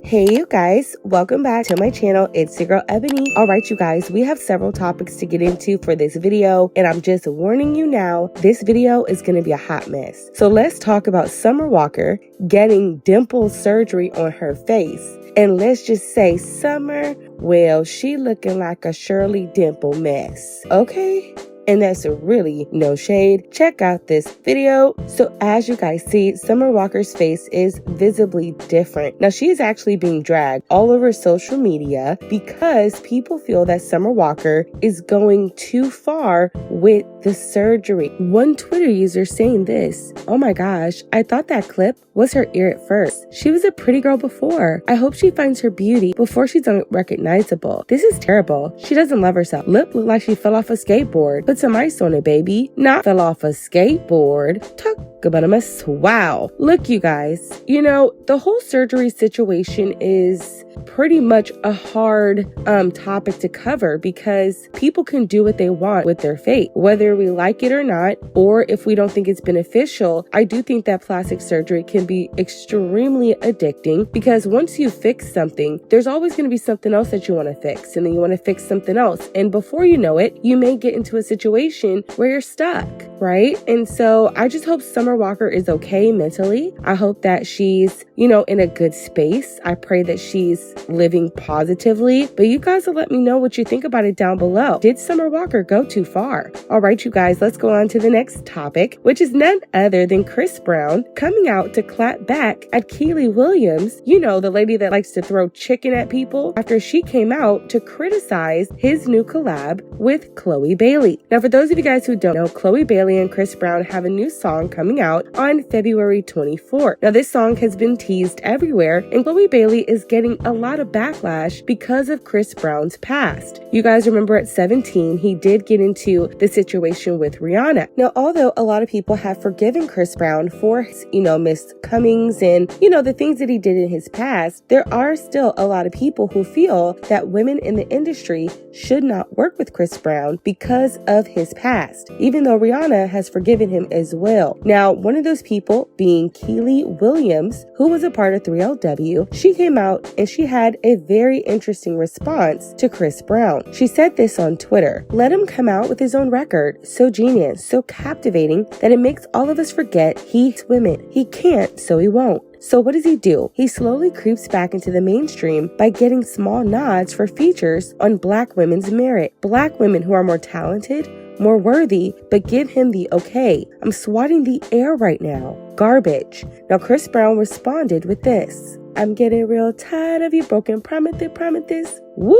Hey you guys, welcome back to my channel. It's your girl Ebony. Alright you guys, we have several topics to get into for this video, and I'm just warning you now, this video is going to be a hot mess. So let's talk about Summer Walker getting dimple surgery on her face. And let's just say Summer, well, she looking like a Shirley Dimple mess, okay? And that's really no shade. Check out this video. So as you guys see, Summer Walker's face is visibly different. Now she is actually being dragged all over social media because people feel that Summer Walker is going too far with the surgery. One Twitter user saying this, "Oh my gosh, I thought that clip was her ear at first. She was a pretty girl before. I hope she finds her beauty before she's unrecognizable. This is terrible. She doesn't love herself. Lip looked like she fell off a skateboard. Put some ice on it, baby. Not fell off a skateboard. Talk about a mess." Wow. Look, you guys, you know, the whole surgery situation is pretty much a hard topic to cover because people can do what they want with their face, whether we like it or not, or if we don't think it's beneficial. I do think that plastic surgery can be extremely addicting because once you fix something, there's always going to be something else that you want to fix, and then you want to fix something else, and before you know it, you may get into a situation where you're stuck, right? And so I just hope Summer Walker is okay mentally. I hope that she's, you know, in a good space. I pray that she's living positively, but you guys will let me know what you think about it down below. Did Summer Walker go too far? All right, you guys, let's go on to the next topic, which is none other than Chris Brown coming out to clap back at Kiely Williams, you know, the lady that likes to throw chicken at people, after she came out to criticize his new collab with Chloe Bailey. Now, for those of you guys who don't know, Chloe Bailey and Chris Brown have a new song coming out on February 24th. Now, this song has been teased everywhere, and Chloe Bailey is getting a lot of backlash because of Chris Brown's past. You guys remember at 17, he did get into the situation with Rihanna. Now, although a lot of people have forgiven Chris Brown for his, you know, miscomings and, you know, the things that he did in his past, there are still a lot of people who feel that women in the industry should not work with Chris Brown because of his past, even though Rihanna has forgiven him as well. Now, one of those people being Kiely Williams, who was a part of 3LW, she came out and she had a very interesting response to Chris Brown. She said this on Twitter: "Let him come out with his own record. So genius, so captivating that it makes all of us forget he's women. He can't, so he won't. So what does he do? He slowly creeps back into the mainstream by getting small nods for features on Black women's merit. Black women who are more talented, more worthy, but give him the okay. I'm swatting the air right now. Garbage." Now, Chris Brown responded with this: "I'm getting real tired of you broken promises. Woo!"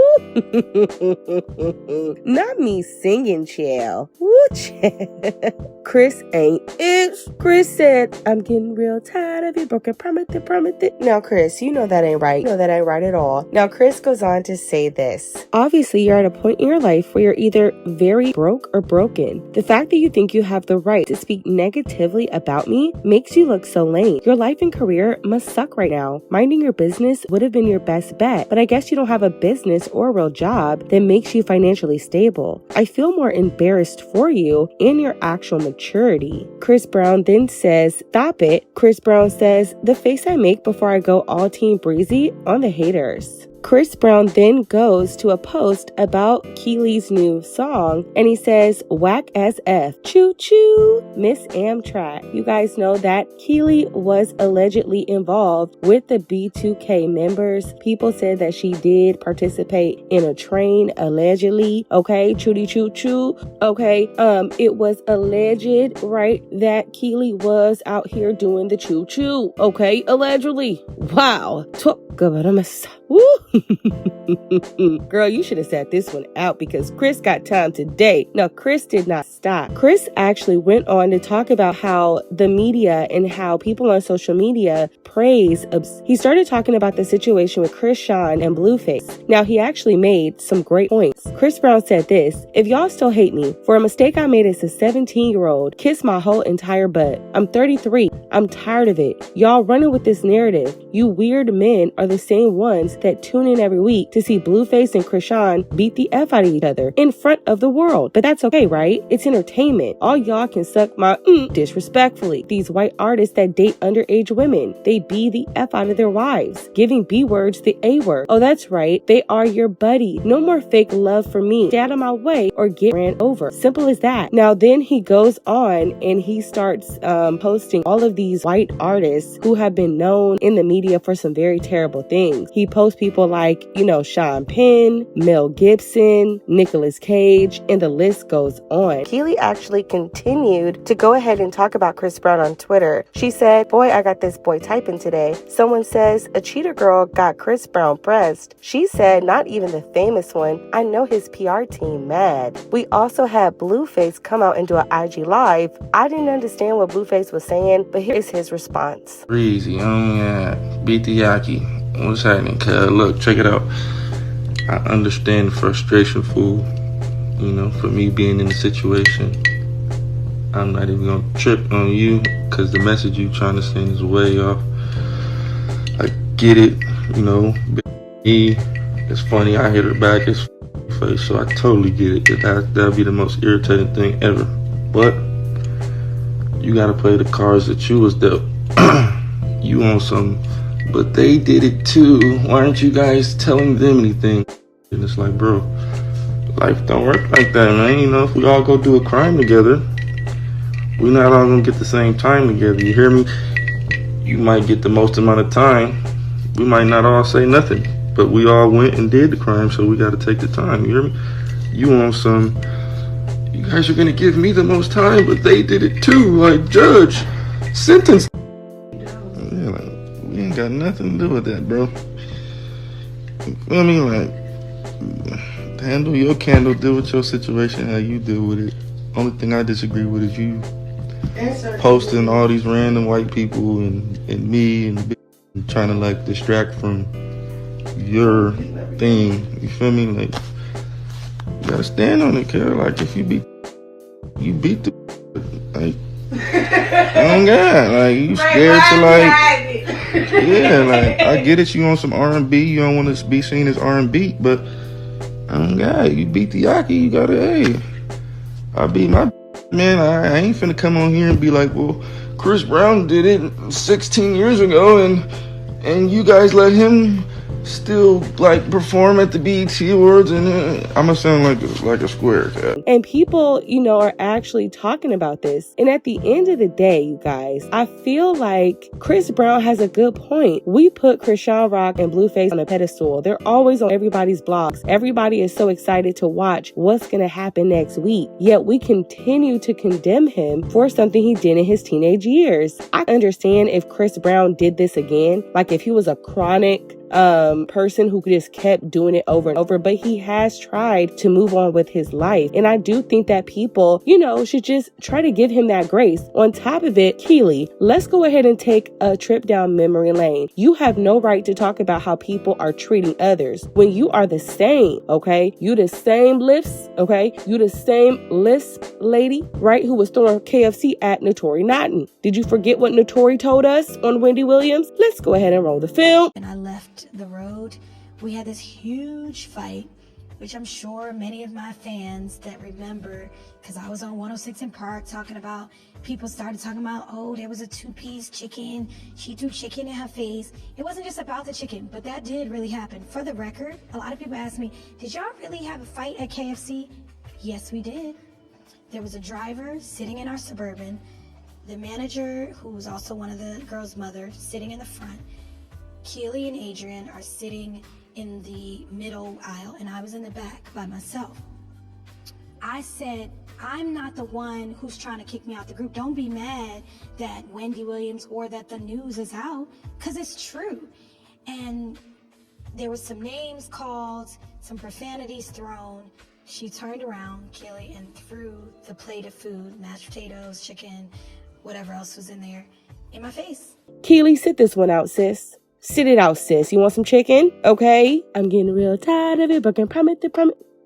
Not me singing, chill. Woo, chill. Chris ain't it. Chris said, "I'm getting real tired of you broken promises. Now, Chris, you know that ain't right. You know that ain't right at all. Now, Chris goes on to say this: "Obviously, you're at a point in your life where you're either very broke or broken. The fact that you think you have the right to speak negatively about me makes you look so lame. Your life and career must suck right now. Minding your business would have been your best bet, but I guess you don't have a business or a real job that makes you financially stable. I feel more embarrassed for you and your actual maturity." Chris Brown then says, "Stop it." Chris Brown says, "The face I make before I go all Team Breezy on the haters." Chris Brown then goes to a post about Kiely's new song, and he says, "Whack as F. Choo choo, Miss Amtrak." You guys know that Kiely was allegedly involved with the B2K members. People said that she did participate in a train, allegedly. Okay, chooty choo choo. Okay, it was alleged, right, that Kiely was out here doing the choo choo. Okay, allegedly. Wow. Talk about a mess. Woo! Girl, you should have sat this one out because Chris got time today. No, Chris did not stop. Chris actually went on to talk about how the media and how people on social media praise. He started talking about the situation with Chris Sean and Blueface. Now, he actually made some great points. Chris Brown said this: "If y'all still hate me for a mistake I made as a 17-year-old, kiss my whole entire butt. I'm 33. I'm tired of it. Y'all running with this narrative. You weird men are the same ones that tune in every week to see Blueface and Krishan beat the F out of each other in front of the world. But that's okay, right? It's entertainment. All y'all can suck my disrespectfully. These white artists that date underage women, they B the F out of their wives, giving B words the A word. Oh, that's right. They are your buddy. No more fake love for me. Stay out of my way or get ran over. Simple as that. Now then he goes on and he starts posting all of these white artists who have been known in the media for some very terrible things. He posts people like, Sean Penn, Mel Gibson, Nicolas Cage, and the list goes on. Kiely actually continued to go ahead and talk about Chris Brown on Twitter. She said, "Boy, I got this boy typing today. Someone says a cheater girl got Chris Brown pressed." She said, "Not even the famous one. I know his PR team mad." We also had Blueface come out and do an IG live. I didn't understand what Blueface was saying, but here is his response. Breezy, beat the Yaki. What's happening, cuz? Look, check it out. I understand the frustration, fool. For me being in the situation. I'm not even gonna trip on you, cause the message you trying to send is way off. I get it, it's funny, I hit her back, it's face, so I totally get it. That'd be the most irritating thing ever. But you gotta play the cards that you was dealt. You want some, but they did it too. Why aren't you guys telling them anything? And it's like, bro, life don't work like that, man. If we all go do a crime together, we're not all gonna get the same time together. You hear me? You might get the most amount of time. We might not all say nothing, but we all went and did the crime, so we gotta take the time. You hear me? You want some, you guys are gonna give me the most time, but they did it too. Like, judge, sentence. Yeah, like, we ain't got nothing to do with that, bro. You feel me? Like, handle your candle, deal with your situation how you deal with it. Only thing I disagree with is you posting all these random white people and me and trying to like distract from your thing. You feel me? Like, you gotta stand on it, kid. Like, if you beat the like, oh God, like, you scared to like, yeah, like, I get it. You on some R&B, you don't want to be seen as R&B, but oh God, you beat the Yaki, you gotta, hey, I beat my man. I ain't finna come on here and be like, well, Chris Brown did it 16 years ago, and you guys let him still like perform at the BET Awards, and I'ma sound like a square cat. And people, are actually talking about this. And at the end of the day, you guys, I feel like Chris Brown has a good point. We put Krishan Rock and Blueface on a pedestal. They're always on everybody's blogs. Everybody is so excited to watch what's going to happen next week. Yet we continue to condemn him for something he did in his teenage years. I understand if Chris Brown did this again, like if he was a chronic person who just kept doing it over and over, but he has tried to move on with his life. And I do think that people, should just try to give him that grace. On top of it, Kiely, let's go ahead and take a trip down memory lane. You have no right to talk about how people are treating others when you are the same, okay? You the same lifts, okay? You the same lisp lady, right? Who was throwing KFC at Notori Naughton. Did you forget what Notori told us on Wendy Williams? Let's go ahead and roll the film. And I left the road. We had this huge fight, which I'm sure many of my fans that remember, because I was on 106 in Park talking about, people started talking about, oh, there was a two-piece chicken. She threw chicken in her face. It wasn't just about the chicken, but that did really happen. For the record, a lot of people ask me, did y'all really have a fight at KFC? Yes, we did. There was a driver sitting in our Suburban, the manager, who was also one of the girls' mother, sitting in the front. Kiely and Adrian are sitting in the middle aisle, and I was in the back by myself. I said, I'm not the one who's trying to kick me out the group. Don't be mad that Wendy Williams or that the news is out, because it's true. And there was some names called, some profanities thrown. She turned around, Kiely, and threw the plate of food, mashed potatoes, chicken, whatever else was in there, in my face. Kiely, sit this one out, sis. Sit it out, sis. You want some chicken? Okay. I'm getting real tired of it, but can promise.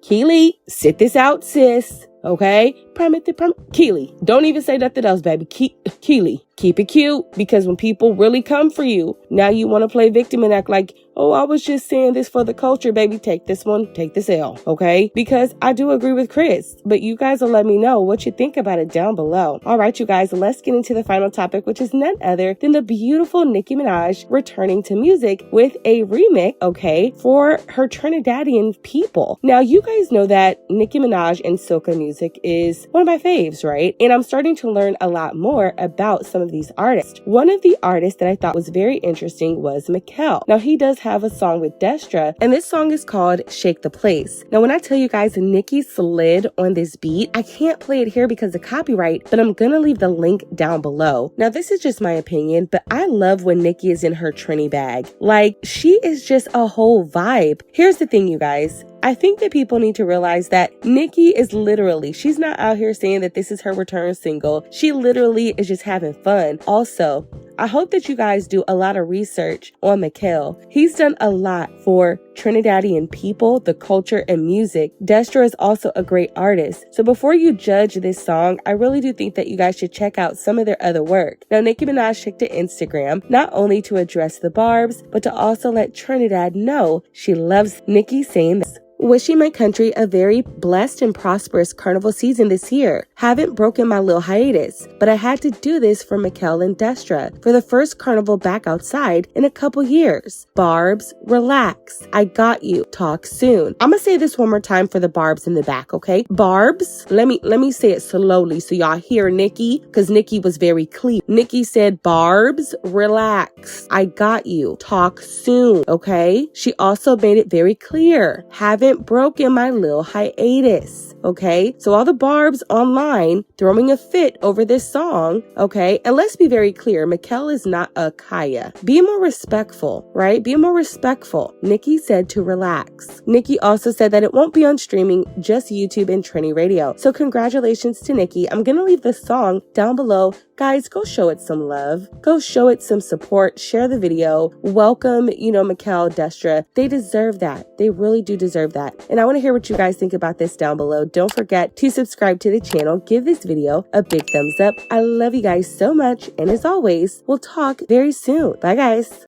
Kiely, sit this out, sis. Okay? Promise. Kiely, don't even say nothing else, baby. Kiely, keep it cute, because when people really come for you, now you want to play victim and act like oh, I was just saying this for the culture, baby. Take this one, take this L, okay? Because I do agree with Chris, but you guys will let me know what you think about it down below. All right, you guys, let's get into the final topic, which is none other than the beautiful Nicki Minaj returning to music with a remix, okay, for her Trinidadian people. Now, you guys know that Nicki Minaj and soca music is one of my faves, right? And I'm starting to learn a lot more about some of these artists. One of the artists that I thought was very interesting was Mikkel. Now, he does have a song with Destra, and this song is called Shake the Place. Now, when I tell you guys Nicki slid on this beat, I can't play it here because of copyright, but I'm gonna leave the link down below. Now, this is just my opinion, but I love when Nicki is in her Trini bag. Like, she is just a whole vibe. Here's the thing, you guys. I think that people need to realize that Nicki is literally, she's not out here saying that this is her return single. She literally is just having fun. Also, I hope that you guys do a lot of research on Mikkel. He's done a lot for Trinidadian people, the culture, and music. Destra is also a great artist. So before you judge this song, I really do think that you guys should check out some of their other work. Now, Nicki Minaj took to Instagram, not only to address the Barbs, but to also let Trinidad know she loves Nicki, saying this: wishing my country a very blessed and prosperous carnival season this year. Haven't broken my little hiatus, but I had to do this for Mikkel and Destra for the first carnival back outside in a couple years. Barbs, relax. I got you. Talk soon. I'm gonna say this one more time for the Barbs in the back, okay? Barbs, let me say it slowly so y'all hear Nicki, because Nicki was very clear. Nicki said, Barbs, relax. I got you. Talk soon, okay? She also made it very clear. Haven't broken my little hiatus, okay? So all the Barbs online throwing a fit over this song, okay? And let's be very clear, Mikkel is not a Kaya. Be more respectful, right? Be more respectful. Nicki said to relax. Nicki also said that it won't be on streaming, just YouTube and Trini Radio. So congratulations to Nicki. I'm gonna leave the song down below. Guys, go show it some love. Go show it some support. Share the video. Welcome, Mikkel, Destra. They deserve that. They really do deserve that. And I want to hear what you guys think about this down below. Don't forget to subscribe to the channel. Give this video a big thumbs up. I love you guys so much. And as always, we'll talk very soon. Bye, guys.